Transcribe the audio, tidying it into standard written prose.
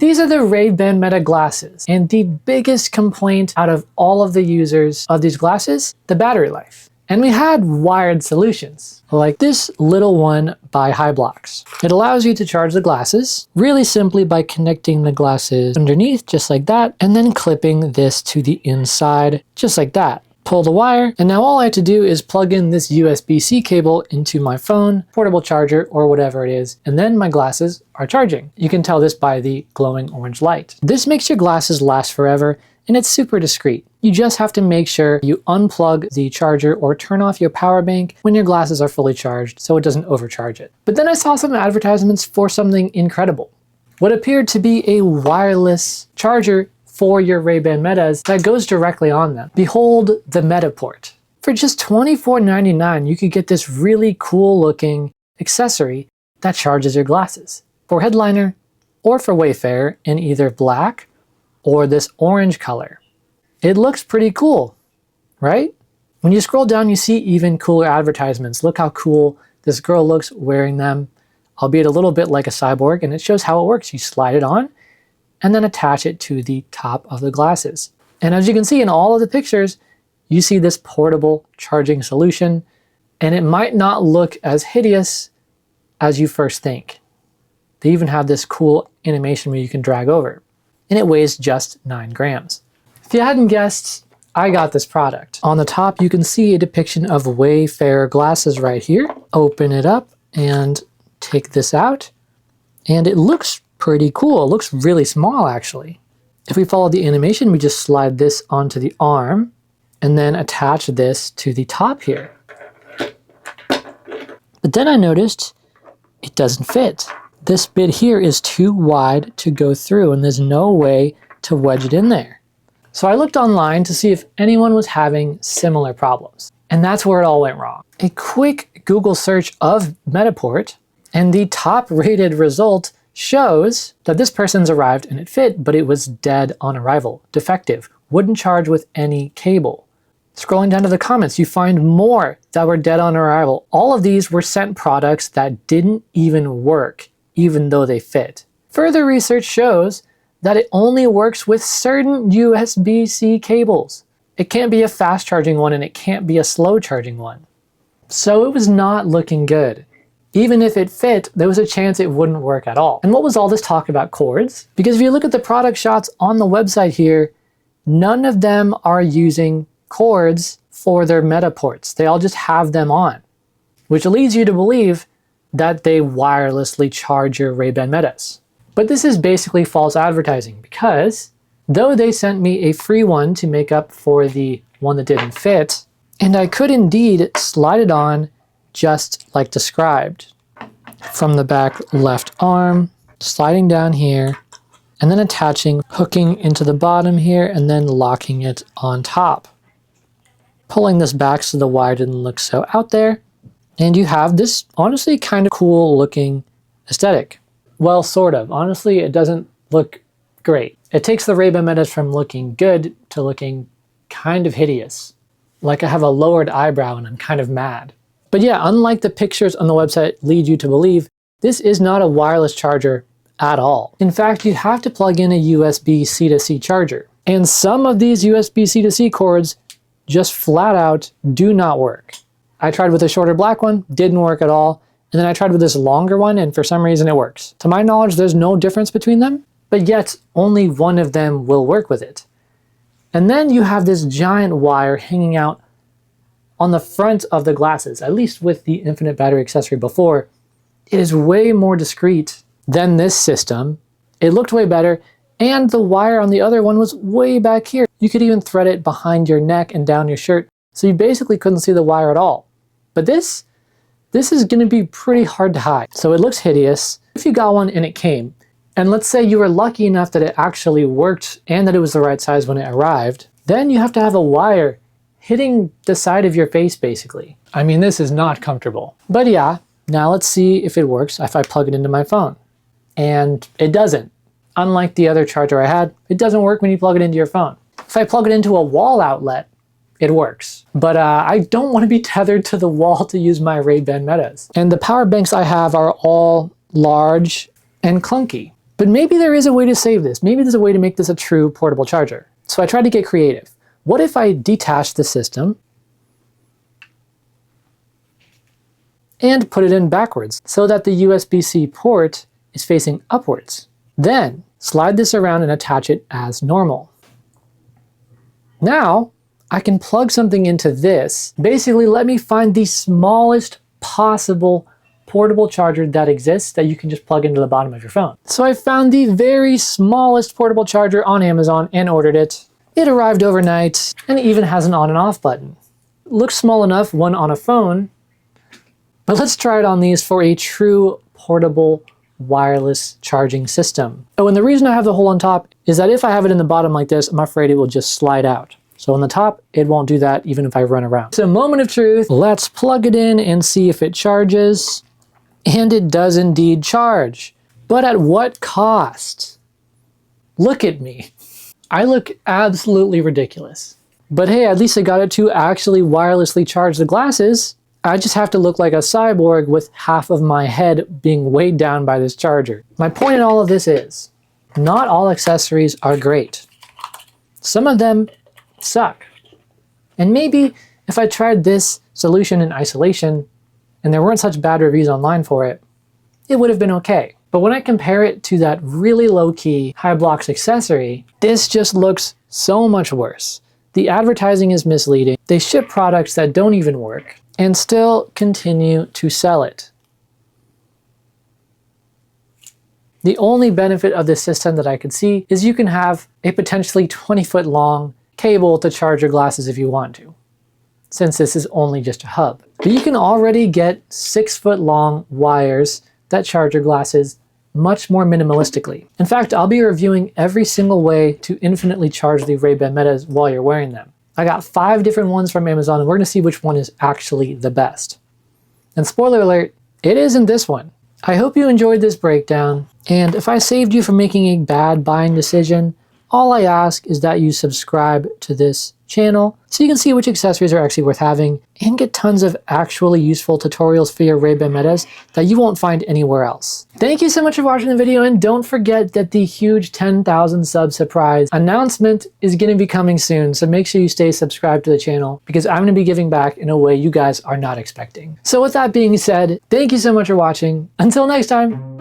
These are the Ray-Ban Meta glasses, and the biggest complaint out of all of the users of these glasses, the battery life. And we had wired solutions, like this little one by Hyblox. It allows you to charge the glasses really simply by connecting the glasses underneath, just like that, and then clipping this to the inside, just like that. Pull the wire, and now all I have to do is plug in this USB-C cable into my phone, portable charger, or whatever it is, and then my glasses are charging. You can tell this by the glowing orange light. This makes your glasses last forever, and it's super discreet. You just have to make sure you unplug the charger or turn off your power bank when your glasses are fully charged so it doesn't overcharge it. But then I saw some advertisements for something incredible. What appeared to be a wireless charger for your Ray-Ban Metas that goes directly on them. Behold the Metaport. For just $24.99, you could get this really cool looking accessory that charges your glasses for headliner or for Wayfarer in either black or this orange color. It looks pretty cool, right? When you scroll down, you see even cooler advertisements. Look how cool this girl looks wearing them, albeit a little bit like a cyborg, and it shows how it works. You slide it on and then attach it to the top of the glasses. And as you can see in all of the pictures, you see this portable charging solution, and it might not look as hideous as you first think. They even have this cool animation where you can drag over, and it weighs just 9 grams. If you hadn't guessed, I got this product. On the top, you can see a depiction of Wayfarer glasses right here. Open it up and take this out, and it looks pretty cool. It looks really small, actually. If we follow the animation, we just slide this onto the arm and then attach this to the top here. But then I noticed it doesn't fit. This bit here is too wide to go through, and there's no way to wedge it in there. So I looked online to see if anyone was having similar problems. And that's where it all went wrong. A quick Google search of Metaport, and the top rated result shows that this person's arrived and it fit, but it was dead on arrival, defective, wouldn't charge with any cable. Scrolling down to the comments, you find more that were dead on arrival. All of these were sent products that didn't even work, even though they fit. Further research shows that it only works with certain USB-C cables. It can't be a fast charging one and it can't be a slow charging one. So it was not looking good. Even if it fit, there was a chance it wouldn't work at all. And what was all this talk about cords? Because if you look at the product shots on the website here, none of them are using cords for their Metaports. They all just have them on, which leads you to believe that they wirelessly charge your Ray-Ban Metas. But this is basically false advertising, because though they sent me a free one to make up for the one that didn't fit, and I could indeed slide it on just like described. From the back left arm, sliding down here, and then attaching, hooking into the bottom here, and then locking it on top. Pulling this back so the wire didn't look so out there, and you have this honestly kind of cool looking aesthetic. Well, sort of. Honestly, it doesn't look great. It takes the Ray-Ban Metas from looking good to looking kind of hideous. Like I have a lowered eyebrow and I'm kind of mad. But yeah, unlike the pictures on the website lead you to believe, this is not a wireless charger at all. In fact, you have to plug in a USB C-to-C charger. And some of these USB C-to-C cords just flat out do not work. I tried with a shorter black one, didn't work at all. And then I tried with this longer one, and for some reason it works. To my knowledge, there's no difference between them, but yet only one of them will work with it. And then you have this giant wire hanging out on the front of the glasses, at least with the infinite battery accessory before. It is way more discreet than this system. It looked way better, and the wire on the other one was way back here. You could even thread it behind your neck and down your shirt, so you basically couldn't see the wire at all. But this is gonna be pretty hard to hide. So it looks hideous. If you got one and it came, and let's say you were lucky enough that it actually worked and that it was the right size when it arrived, then you have to have a wire hitting the side of your face, basically. I mean, this is not comfortable. But yeah, now let's see if it works if I plug it into my phone. And it doesn't. Unlike the other charger I had, it doesn't work when you plug it into your phone. If I plug it into a wall outlet, it works. But I don't want to be tethered to the wall to use my Ray-Ban Metas. And the power banks I have are all large and clunky. But maybe there is a way to save this. Maybe there's a way to make this a true portable charger. So I tried to get creative. What if I detach the system and put it in backwards so that the USB-C port is facing upwards? Then slide this around and attach it as normal. Now I can plug something into this. Basically, let me find the smallest possible portable charger that exists that you can just plug into the bottom of your phone. So I found the very smallest portable charger on Amazon and ordered it. It arrived overnight and it even has an on and off button. Looks small enough, one on a phone, but let's try it on these for a true portable wireless charging system. Oh, and the reason I have the hole on top is that if I have it in the bottom like this, I'm afraid it will just slide out. So on the top, it won't do that even if I run around. So moment of truth, let's plug it in and see if it charges. And it does indeed charge. But at what cost? Look at me. I look absolutely ridiculous. But hey, at least I got it to actually wirelessly charge the glasses. I just have to look like a cyborg with half of my head being weighed down by this charger. My point in all of this is, not all accessories are great. Some of them suck. And maybe if I tried this solution in isolation and there weren't such bad reviews online for it, it would have been okay. But when I compare it to that really low-key Hyblox accessory, this just looks so much worse. The advertising is misleading. They ship products that don't even work and still continue to sell it. The only benefit of this system that I could see is you can have a potentially 20-foot long cable to charge your glasses if you want to, since this is only just a hub. But you can already get 6-foot long wires that charge your glasses much more minimalistically. In fact, I'll be reviewing every single way to infinitely charge the Ray-Ban Metas while you're wearing them. I got 5 different ones from Amazon and we're gonna see which one is actually the best. And spoiler alert, it isn't this one. I hope you enjoyed this breakdown, and if I saved you from making a bad buying decision, all I ask is that you subscribe to this channel so you can see which accessories are actually worth having and get tons of actually useful tutorials for your Ray-Ban Metas that you won't find anywhere else. Thank you so much for watching the video, and don't forget that the huge 10,000 sub surprise announcement is going to be coming soon, so make sure you stay subscribed to the channel because I'm going to be giving back in a way you guys are not expecting. So with that being said, thank you so much for watching. Until next time.